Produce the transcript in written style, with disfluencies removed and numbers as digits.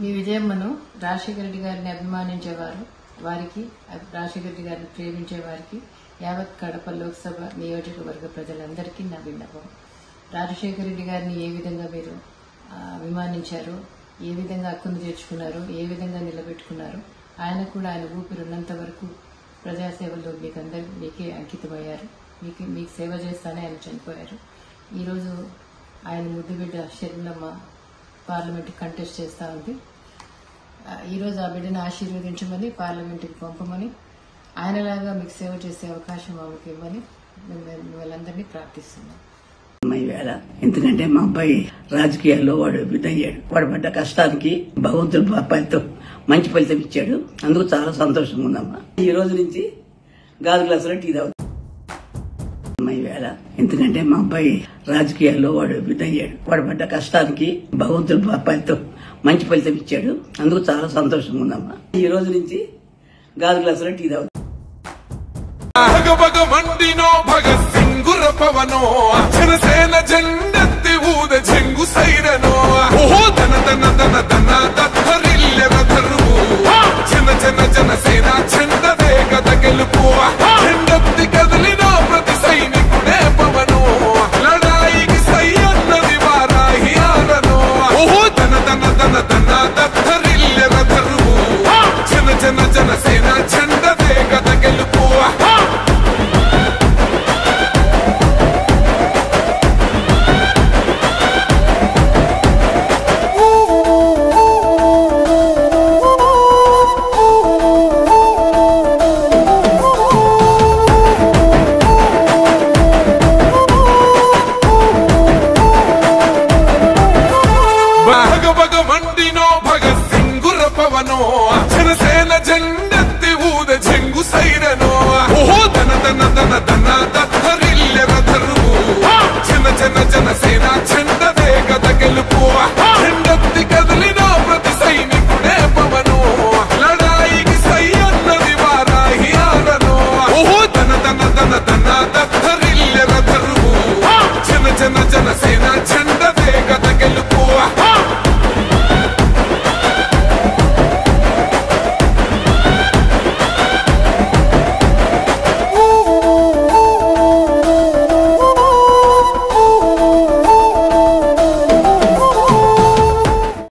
మీ విజయమ్మను రాజశేఖర రెడ్డి గారిని అభిమానించేవారు, వారికి రాజశేఖర రెడ్డి గారిని ప్రేమించే వారికి యావత్ కడప లోక్సభ నియోజకవర్గ ప్రజలందరికీ నా విన్నపం. రాజశేఖర రెడ్డి గారిని ఏ విధంగా మీరు అభిమానించారు, ఏ విధంగా హక్కును చేర్చుకున్నారు, ఏ విధంగా నిలబెట్టుకున్నారు, ఆయన కూడా ఆయన ఊపిరి ఉన్నంత వరకు ప్రజాసేవలో మీకే అంకితమయ్యారు. మీకు సేవ చేస్తానే ఆయన చనిపోయారు. ఈరోజు ఆయన ముద్దుబిడ్డ షర్మిలమ్మ పార్లమెంట్కి కంటెస్ట్ చేస్తూ ఉంది. ఈరోజు ఆ బిడ్డను ఆశీర్వదించమని, పార్లమెంట్కి పంపమని, ఆయనలాగా మీకు సేవ చేసే అవకాశం ఆమెకి ఇవ్వమని వాళ్ళందరినీ ప్రార్థిస్తున్నాం. వేళ ఎందుకంటే మా అబ్బాయి రాజకీయాల్లో వాడు విధయ్యాడు. వాడు పడ్డ కష్టానికి భగవంతుడు అబ్బాయితో మంచి ఫలితం ఇచ్చాడు. అందుకు చాలా సంతోషంగా ఉందమ్మా. ఈ రోజు నుంచి గాజు గ్లాసులో టీ తాగుతాం వేళ ఎందుకంటే మా అబ్బాయి రాజకీయాల్లో వాడు విధయ్యాడు. వాడు పడ్డ కష్టానికి భగవంతుడు అబ్బాయితో మంచి ఫలితం ఇచ్చాడు. అందుకు చాలా సంతోషంగా ఉందమ్మా. ఈ రోజు నుంచి గాజు గ్లాసులో టీ తాగుతాం. భగ భగ మండినో భగత్ సింగుర పవనో అర్జున సేన జెండా